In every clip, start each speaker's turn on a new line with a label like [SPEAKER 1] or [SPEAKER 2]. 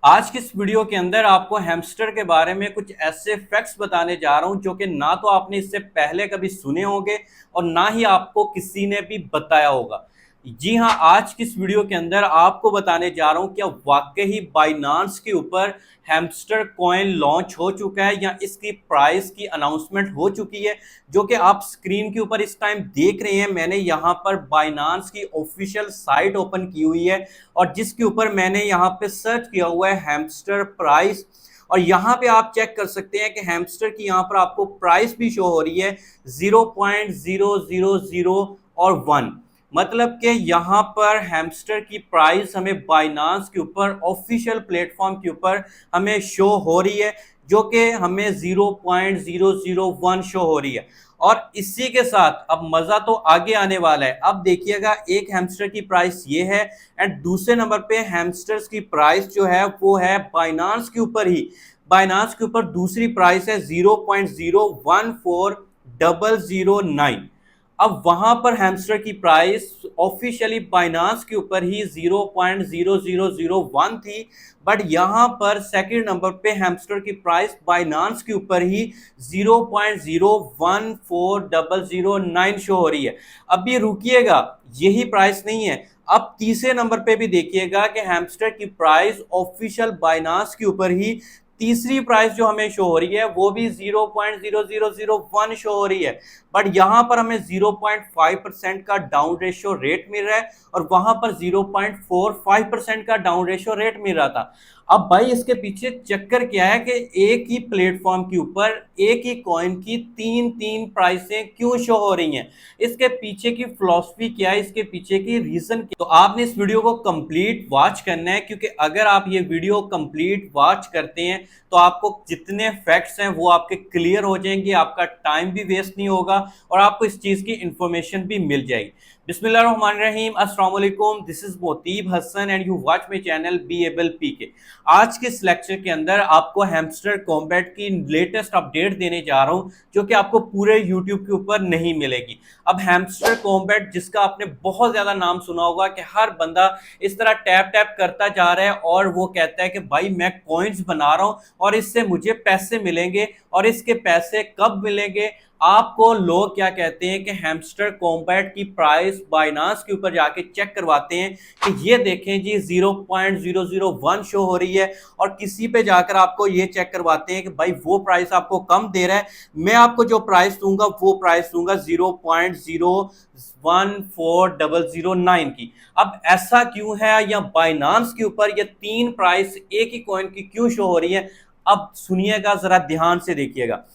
[SPEAKER 1] आज की इस वीडियो के अंदर आपको हैमस्टर के बारे में कुछ ऐसे फैक्ट्स बताने जा रहा हूं जो कि ना तो आपने इससे पहले कभी सुने होंगे और ना ही आपको किसी ने भी बताया होगा। जी हाँ, आज की इस वीडियो के अंदर आपको बताने जा रहा हूं क्या वाकई ही बाइनांस के ऊपर हैमस्टर कॉइन लॉन्च हो चुका है या इसकी प्राइस की अनाउंसमेंट हो चुकी है। जो कि आप स्क्रीन के ऊपर इस टाइम देख रहे हैं, मैंने यहाँ पर बाइनांस की ऑफिशियल साइट ओपन की हुई है और जिसके ऊपर मैंने यहाँ पे सर्च किया हुआ है हैमस्टर प्राइस। और यहाँ पे आप चेक कर सकते हैं कि हैमस्टर की यहाँ पर आपको प्राइस भी शो हो रही है 0.000 और 1। मतलब कि यहाँ पर हैमस्टर की प्राइस हमें बाइनांस के ऊपर ऑफिशियल प्लेटफॉर्म के ऊपर हमें शो हो रही है, जो कि हमें 0.001 शो हो रही है। और इसी के साथ अब मजा तो आगे आने वाला है। अब देखिएगा, एक हैमस्टर की प्राइस ये है एंड दूसरे नंबर पे हैमस्टर्स की प्राइस जो है वो है बाइनांस के ऊपर ही। बाइनांस के ऊपर दूसरी प्राइस है 0.014009। अब वहां पर हैमस्टर की प्राइस ऑफिशियली बाइनांस के ऊपर ही 0.0001 थी, बट यहां पर सेकंड नंबर पे हैमस्टर की प्राइस बाइनांस के ऊपर ही 0.014009 शो हो रही है। अब ये रुकिएगा, यही प्राइस नहीं है। अब तीसरे नंबर पे भी देखिएगा कि हैमस्टर की प्राइस ऑफिशियल बाइनांस के ऊपर ही तीसरी प्राइस जो हमें शो हो रही है वो भी 0.0001 शो हो रही है, बट यहां पर हमें 0.5% का डाउन रेशियो रेट मिल रहा है और वहां पर 0.45% का डाउन रेशियो रेट मिल रहा था। अब भाई इसके पीछे चक्कर क्या है कि एक ही प्लेटफॉर्म के ऊपर एक ही कॉइन की तीन तीन प्राइसें क्यों शो हो रही हैं, इसके पीछे की फिलॉसफी क्या है, इसके पीछे की रीजन क्या। तो आपने इस वीडियो को कंप्लीट वॉच करना है, क्योंकि अगर आप ये वीडियो कंप्लीट वॉच करते हैं तो आपको जितने फैक्ट्स हैं वो आपके क्लियर हो जाएंगे, आपका टाइम भी वेस्ट नहीं होगा और आपको इस चीज की इंफॉर्मेशन भी मिल जाएगी। बिस्मिल्लाहिर्रहमानिर्रहीम, अस्सलाम वालेकुम, this is Motib Hasan and you watch my channel be able P K. आज के इस लेक्चर के अंदर आपको हैमस्टर कॉम्बैट की लेटेस्ट अपडेट देने जा रहा हूं जो कि आपको पूरे यूट्यूब के ऊपर नहीं मिलेगी। अब हैमस्टर कॉम्बैट, जिसका आपने बहुत ज्यादा नाम सुना होगा कि हर बंदा इस तरह टैप टैप करता जा रहा है और वो कहता है कि भाई मैं कॉइन्स बना रहा हूं और इससे मुझे पैसे मिलेंगे, और इसके पैसे कब मिलेंगे। आपको लोग क्या कहते हैं कि हैमस्टर कॉम्बैट की प्राइस बाइनांस के ऊपर जाके चेक करवाते हैं कि ये देखें जी 0.001 शो हो रही है, और किसी पे जाकर आपको ये चेक करवाते हैं कि भाई वो प्राइस आपको कम दे रहा है, मैं आपको जो प्राइस दूंगा वो प्राइस दूंगा 0.014009 की। अब ऐसा क्यों है, या बाइनांस के ऊपर ये तीन प्राइस एक ही कॉइन की क्यों शो हो रही है, अब सुनिएगा, जरा ध्यान से देखिएगा।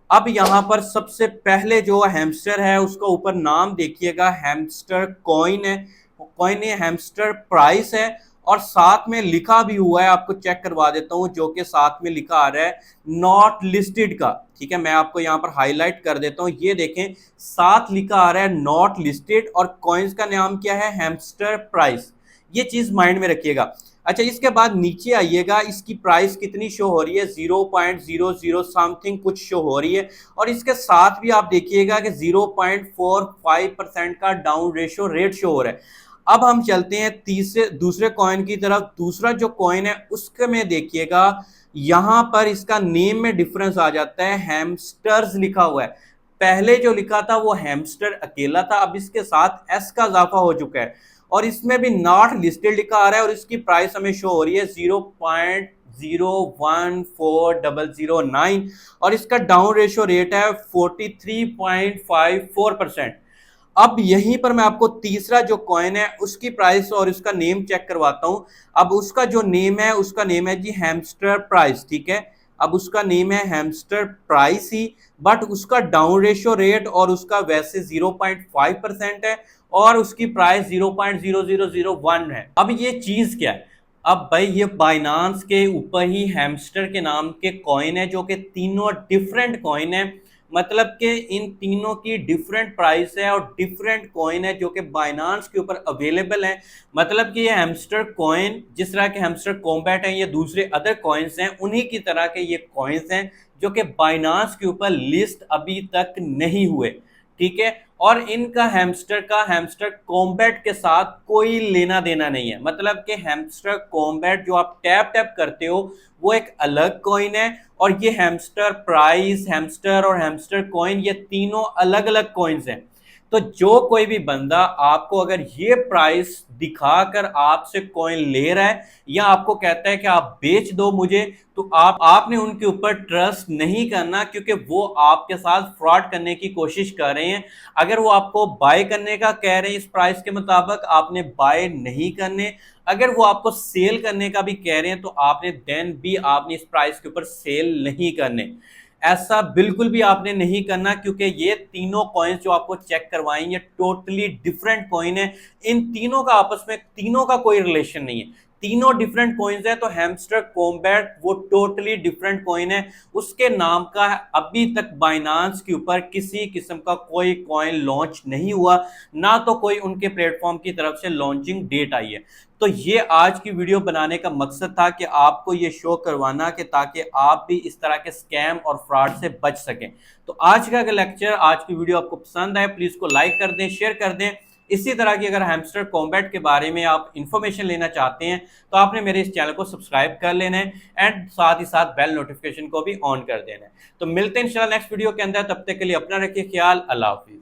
[SPEAKER 1] अब यहां पर सबसे पहले जो हैमस्टर है उसका ऊपर नाम देखिएगा, हैमस्टर कॉइन है, कॉइन है, हैमस्टर प्राइस है, और साथ में लिखा भी हुआ है, आपको चेक करवा देता हूं, जो कि साथ में लिखा आ रहा है नॉट लिस्टेड का। ठीक है, मैं आपको यहां पर हाईलाइट कर देता हूं, ये देखें साथ लिखा आ रहा है नॉट लिस्टेड और कॉइन्स का नाम क्या है, हैमस्टर प्राइस। ये चीज माइंड में रखिएगा। अच्छा, इसके बाद नीचे आइएगा, इसकी प्राइस कितनी शो हो रही है, 0.00 समथिंग कुछ शो हो रही है, और इसके साथ भी आप देखिएगा कि 0.45% का डाउन रेशियो रेट शो हो रहा है। अब हम चलते हैं तीसरे दूसरे कॉइन की तरफ। दूसरा जो कॉइन है उसके में देखिएगा, यहां पर इसका नेम में डिफरेंस आ जाता है, हैमस्टर्स लिखा हुआ है। पहले जो लिखा था वो हैमस्टर अकेला था, अब इसके साथ एस का इजाफा हो चुका है, और इसमें भी नॉट लिस्टेड लिखा आ रहा है, और इसकी प्राइस हमें शो हो रही है 0.014009, और इसका डाउन रेशियो रेट है 43.54%। अब यहीं पर मैं आपको तीसरा जो कॉइन है उसकी प्राइस और उसका नेम चेक करवाता हूं। अब उसका जो नेम है, उसका नेम है जी हैमस्टर प्राइस। ठीक है, अब उसका नेम है हैमस्टर प्राइस ही, बट उसका डाउन रेशियो रेट और उसका वैसे 0.5% है, और उसकी प्राइस 0.0001 है। अब ये चीज क्या है, अब भाई ये बाइनांस के ऊपर ही हैमस्टर के नाम के कॉइन है, जो कि तीनों डिफरेंट कॉइन है। मतलब कि इन तीनों की डिफरेंट प्राइस है और डिफरेंट कॉइन है जो कि बाइनांस के ऊपर अवेलेबल है। मतलब कि ये हैमस्टर कॉइन, जिस तरह के हैमस्टर कॉम्बैट हैं, ये दूसरे अदर कॉइन्स हैं, उन्हीं की तरह के ये कॉइन्स हैं जो कि बाइनांस के ऊपर लिस्ट अभी तक नहीं हुए। ठीक है, और इनका हैमस्टर कॉम्बैट के साथ कोई लेना देना नहीं है। मतलब कि हैमस्टर कॉम्बैट जो आप टैप टैप करते हो वो एक अलग कॉइन है, और ये हैमस्टर प्राइस, हैमस्टर और हैमस्टर कॉइन, ये तीनों अलग अलग कॉइन्स हैं। तो जो कोई भी बंदा आपको अगर ये प्राइस दिखाकर आपसे कॉइन ले रहा है या आपको कहता है कि आप बेच दो मुझे, तो आपने उनके ऊपर ट्रस्ट नहीं करना, क्योंकि वो आपके साथ फ्रॉड करने की कोशिश कर रहे हैं। अगर वो आपको बाय करने का कह रहे हैं इस प्राइस के मुताबिक, आपने बाय नहीं करने। अगर वो आपको सेल करने का भी कह रहे हैं तो आपने देन भी आपने इस प्राइस के ऊपर सेल नहीं करने। ऐसा बिल्कुल भी आपने नहीं करना, क्योंकि ये तीनों कॉइन्स जो आपको चेक करवाएंगे टोटली डिफरेंट कॉइन है। इन तीनों का आपस में तीनों का कोई रिलेशन नहीं है, तीनों डिफरेंट कॉइन्स है। तो हैमस्टर कॉम्बैट वो टोटली डिफरेंट कॉइन है, उसके नाम का अभी तक बाइनांस के ऊपर किसी किस्म का कोई कॉइन लॉन्च नहीं हुआ, ना तो कोई उनके प्लेटफॉर्म की तरफ से लॉन्चिंग डेट आई है। तो ये आज की वीडियो बनाने का मकसद था कि आपको ये शो करवाना कि ताकि आप भी इस तरह के स्कैम और फ्रॉड से बच सकें। तो आज का लेक्चर, आज की वीडियो आपको पसंद आए प्लीज को लाइक कर दें, शेयर कर दें। इसी तरह की अगर हैमस्टर कॉम्बैट के बारे में आप इंफॉर्मेशन लेना चाहते हैं तो आपने मेरे इस चैनल को सब्सक्राइब कर लेना है, एंड साथ ही साथ बेल नोटिफिकेशन को भी ऑन कर देना है। तो मिलते हैं इंशाल्लाह नेक्स्ट वीडियो के अंदर, तब तक के लिए अपना रखिए ख्याल। अल्लाह हाफिज।